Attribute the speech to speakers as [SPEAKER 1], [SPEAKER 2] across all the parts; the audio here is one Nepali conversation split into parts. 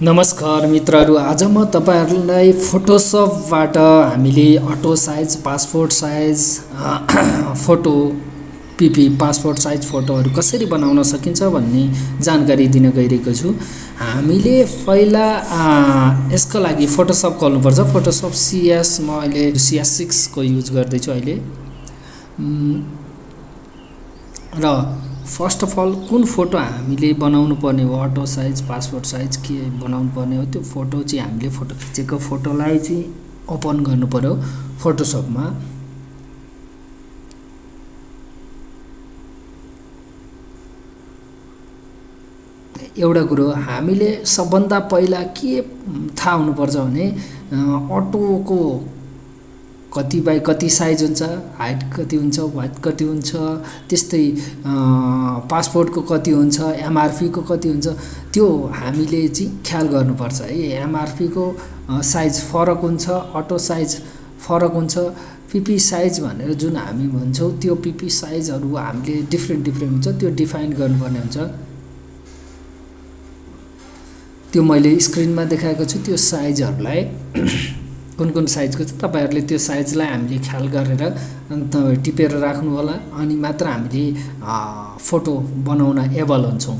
[SPEAKER 1] नमस्कार मित्रहरू, आज म तपाईहरुलाई फोटोसपबाट हामीले auto size passport size photo PP passport size फोटोहरू कसरी बनाउन सकिन्छ भन्ने जानकारी दिन गइरहेको छु। हामीले पहिला यसको लागि फोटोसप खोल्नुपर्छ। फोटोसप CS म अहिले CS6 को युज गर्दै छु अहिले। र फर्स्ट अफ अल कुन फोटो हामीले बनाउनु पर्ने हो, अटो साइज पासपोर्ट साइज के बनाउनु पर्ने हो, त्यो फोटो चाहिँ हामीले फोटो खिचेको फोटोलाई चाहिँ ओपन गर्नु पर्यो फोटोसपमा। एउटा कुरो हामीले सबभन्दा पहिला के थाहा हुनुपर्छ भने अटोको कति बाई कति साइज हुन्छ, हाइट कति हुन्छ, वाइड कति हुन्छ, त्यस्तै पासपोर्टको कति हुन्छ, MRP को कति हुन्छ, त्यो हामीले चाहिँ ख्याल गर्नुपर्छ है। MRP को साइज फरक हुन्छ, अटो साइज फरक हुन्छ, पिपी साइज भनेर जुन हामी भन्छौँ त्यो पिपी साइजहरू हामीले डिफ्रेन्ट हुन्छ, त्यो डिफाइन गर्नुपर्ने हुन्छ। त्यो मैले स्क्रिनमा देखाएको छु त्यो साइजहरूलाई कुन साइजको छ तपाईहरुले त्यो साइजलाई हामीले ख्याल गरेर टिपेर राख्नु होला, अनि मात्र हामीले फोटो बनाउन एबल हुन्छौँ।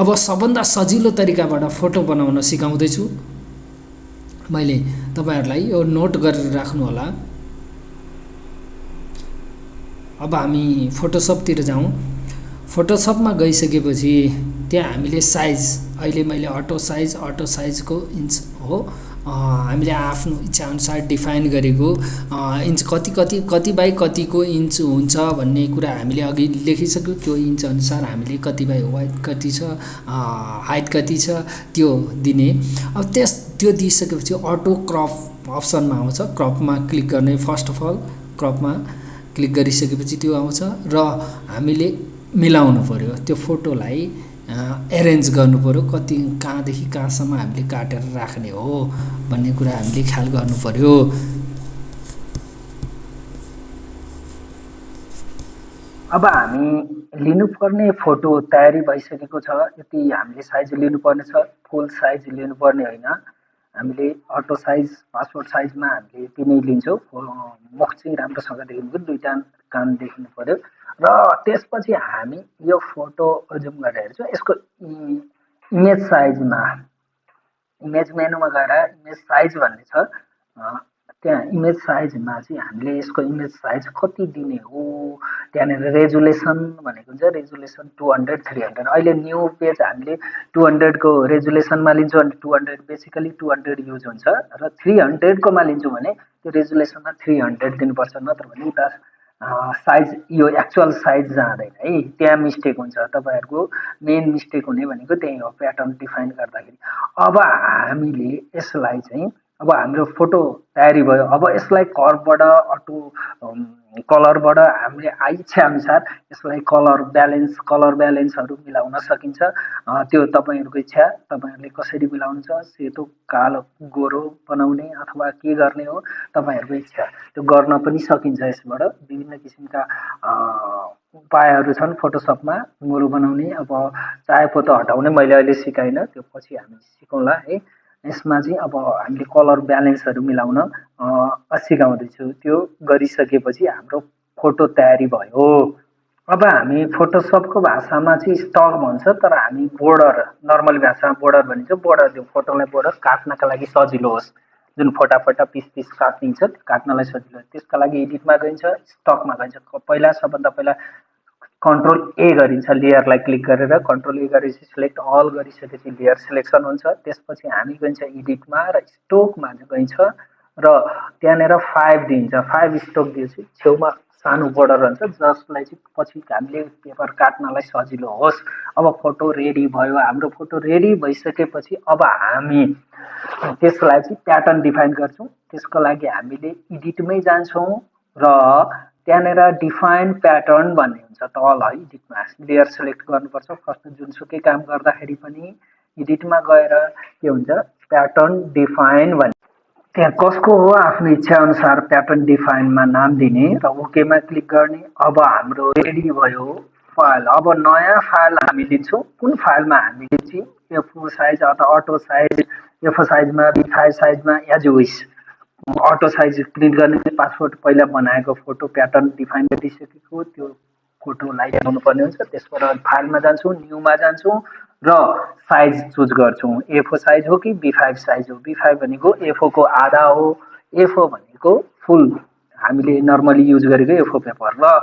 [SPEAKER 1] अब सबभन्दा सजिलो तरिकाबाट फोटो बनाउन सिकाउँदै छु मैले, तपाईहरुलाई यो नोट गरेर राख्नु होला। अब हामी फोटोसपतिर जाउँ। फोटोसपमा गइसकेपछि त्यहाँ हामीले साइज, अहिले मैले अटो साइजको इन्च हो, हामीले आफ्नो इच्छा अनुसार डिफाइन गरेको इन्च कति बाई कतिको इन्च हुन्छ भन्ने कुरा हामीले अघि लेखिसक्यो। त्यो इन्च अनुसार हामीले कति बाई वाइड कति छ, हाइट कति छ त्यो दिने। अब त्यो दिइसकेपछि अटो क्रप अप्सनमा आउँछ, क्रपमा क्लिक गर्ने। फर्स्ट अफ अल क्रपमा क्लिक गरिसकेपछि त्यो आउँछ र हामीले मिलाउनु पर्यो, त्यो फोटोलाई एरेन्ज गर्नु पर्यो, कति कहाँदेखि कहाँसम्म हामीले काटेर राख्ने हो भन्ने कुरा हामीले ख्याल गर्नु पर्यो। अब हामी लिनुपर्ने फोटो तयारी भइसकेको छ। यति हामीले साइज लिनुपर्ने छ, फुल साइज लिनुपर्ने होइन। हामीले अटो साइज पासपोर्ट साइजमा हामीले यति नै लिन्छौँ। मुख चाहिँ राम्रोसँग देखिनु पर्यो, दुईटा कान देखिनु पर्यो। र त्यसपछि हामी यो फोटो जुम गरेर हेर्छौँ। यसको इमेज साइजमा, इमेज मेनुमा गएर इमेज साइज भन्ने छ, त्यहाँ इमेज साइजमा चाहिँ हामीले यसको इमेज साइज कति दिने हो, त्यहाँनिर रेजुलेसन भनेको हुन्छ, रेजुलेसन 200 300। अहिले न्यू पेज हामीले 200 को रेजुलेसनमा लिन्छौँ भने 200 बेसिकली 200 युज हुन्छ, र 300 कोमा लिन्छौँ भने त्यो रेजुलेसनमा 300 दिनुपर्छ, नत्र भने उता साइज यो एक्चुअल साइज जाँदैन है, त्यहाँ मिस्टेक हुन्छ। तपाईहरुको मेन मिस्टेक हुने भनेको त्यही हो, प्याटर्न डिफाइन गर्दाखेरि। अब हामीले यसलाई चाहिँ, अब हाम्रो फोटो तयारी भयो। अब यसलाई कर्वबाट अटो कलरबाट हामीले इच्छा अनुसार यसलाई कलर ब्यालेन्सहरू मिलाउन सकिन्छ। त्यो तपाईहरुको इच्छा, तपाईहरुले कसरी मिलाउनुहुन्छ, सेतो कालो गोरो बनाउने अथवा के गर्ने हो तपाईहरुको इच्छा, त्यो गर्न पनि सकिन्छ। यसबाट विभिन्न किसिमका उपायहरू छन् फोटोसपमा गोरो बनाउने। अब चाहे फोटो हटाउने मैले अहिले सिकाइन, त्यो पछि हामी सिकौँला है। यसमा चाहिँ अब हामीले कलर ब्यालेन्सहरू मिलाउन सिकाउँदैछु। त्यो गरिसकेपछि हाम्रो फोटो तयारी भयो। अब हामी फोटोसपको भाषामा चाहिँ स्टक भन्छ, तर हामी बोर्डर, नर्मल भाषामा बोर्डर भनिन्छ। बोर्डर, त्यो फोटोलाई बोर्डर काट्नका लागि सजिलो होस्, जुन फोटा पिस काटिन्छ काट्नलाई सजिलो, त्यसका लागि एडिटमा गइन्छ, स्टकमा गइन्छ। पहिला सबभन्दा पहिला कन्ट्रोल ए गरिन्छ, लेयरलाई क्लिक गरेर कन्ट्रोल ए गरेपछि सिलेक्ट अल गरिसकेपछि लेयर सिलेक्सन हुन्छ। त्यसपछि हामी गइन्छ एडिटमा र स्टोकमा गइन्छ, र त्यहाँनिर 5 दिन्छ। 5 स्टोक दिएपछि छेउमा सानो बोर्डर रहन्छ, जसलाई चाहिँ पछि हामीले पेपर काट्नलाई सजिलो होस्। अब फोटो रेडी भयो। हाम्रो फोटो रेडी भइसकेपछि अब हामी त्यसलाई चाहिँ प्याटर्न डिफाइन गर्छौँ। त्यसको लागि हामीले एडिटमै जान्छौँ र त्यहाँनिर डिफाइन प्याटर्न भन्ने हुन्छ तल है। एडिटमा लेयर सिलेक्ट गर्नुपर्छ। फर्स्ट जुनसुकै काम गर्दाखेरि पनि एडिटमा गएर के हुन्छ, प्याटर्न डिफाइन भन्ने, त्यहाँ कसको हो आफ्नो इच्छा अनुसार प्याटर्न डिफाइनमा नाम दिने र ओकेमा क्लिक गर्ने। अब हाम्रो रेडी भयो फाइल अब नयाँ फाइल हामी लिन्छौँ कुन फाइलमा हामीले चाहिँ A4 साइज अथवा अटो साइज A4 साइजमा B5 साइजमा एज विस अटो साइज प्रिन्ट गर्ने पासपोर्ट पहिला बनाएको फोटो प्याटर्न डिफाइन गरिसकेको त्यो फोटोलाई ल्याउनु पर्ने हुन्छ त्यसबाट फाइलमा जान्छौँ न्यूमा जान्छौँ र साइज चुज गर्छौँ A4 साइज हो कि B5 साइज हो B5 भनेको A4 को आधा हो A4 भनेको फुल हामीले नर्मली युज गरेको A4 पेपर र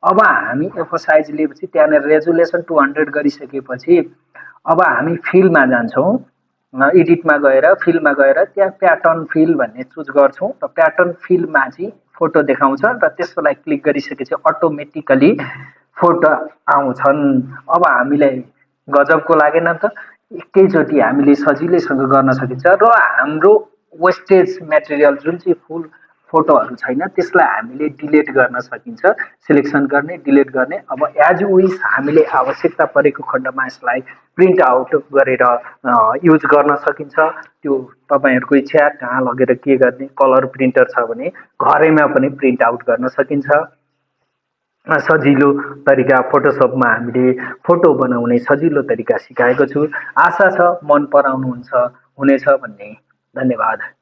[SPEAKER 1] अब हामी A4 साइज लिएपछि त्यहाँनिर रेजुलेसन 200 गरिसकेपछि अब हामी फिलमा जान्छौँ एडिटमा गएर फिलमा गएर त्यहाँ प्याटर्न फिल भन्ने चुज गर्छौँ र प्याटर्न फिलमा चाहिँ फोटो देखाउँछ र त्यसकोलाई क्लिक गरिसकेपछि अटोमेटिकली फोटो आउँछन् अब हामीलाई गजबको लागेन त एकैचोटि हामीले सजिलैसँग गर्न सकिन्छ र हाम्रो वेस्टेज मेटेरियल जुन चाहिँ फुल फोटोहरू छैन त्यसलाई हामीले डिलिट गर्न सकिन्छ सिलेक्सन गर्ने डिलिट गर्ने अब एज विस हामीले आवश्यकता परेको खण्डमा यसलाई प्रिन्ट आउट गरेर युज गर्न सकिन्छ त्यो तपाईँहरूको इच्छा कहाँ लगेर के गर्ने कलर प्रिन्टर छ भने घरैमा पनि प्रिन्ट आउट गर्न सकिन्छ सजिलो तरिका फोटोसपमा हामीले फोटो बनाउने सजिलो तरिका सिकाएको छु आशा छ मन पराउनुहुन्छ हुनेछ भन्ने धन्यवाद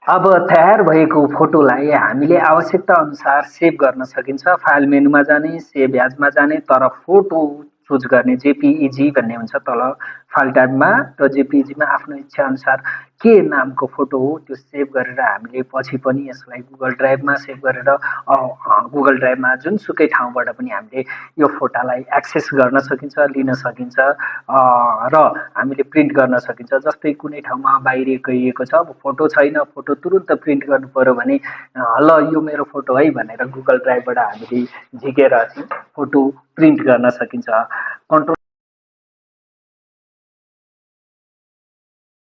[SPEAKER 1] अब तयार भएको फोटोलाई हामीले आवश्यकता अनुसार सेभ गर्न सकिन्छ फाइल मेनुमा जाने सेभ एजमा जाने तर फोटो चुज गर्ने जेपिइजी भन्ने हुन्छ तल फाइल ट्याबमा र जेपिइजीमा आफ्नो इच्छा अनुसार के नामको फोटो हो त्यो सेभ गरेर हामीले पछि पनि यसलाई गुगल ड्राइभमा सेभ गरेर गुगल ड्राइभमा जुनसुकै ठाउँबाट पनि हामीले यो फोटालाई एक्सेस गर्न सकिन्छ लिन सकिन्छ र हामीले प्रिन्ट गर्न सकिन्छ जस्तै कुनै ठाउँमा बाहिर गइएको छ अब फोटो छैन फोटो तुरुन्त प्रिन्ट गर्नु पर्यो भने ल यो मेरो फोटो है भनेर गुगल ड्राइभबाट हामीले झिकेर फोटो प्रिन्ट गर्न सकिन्छ कन्ट्रोल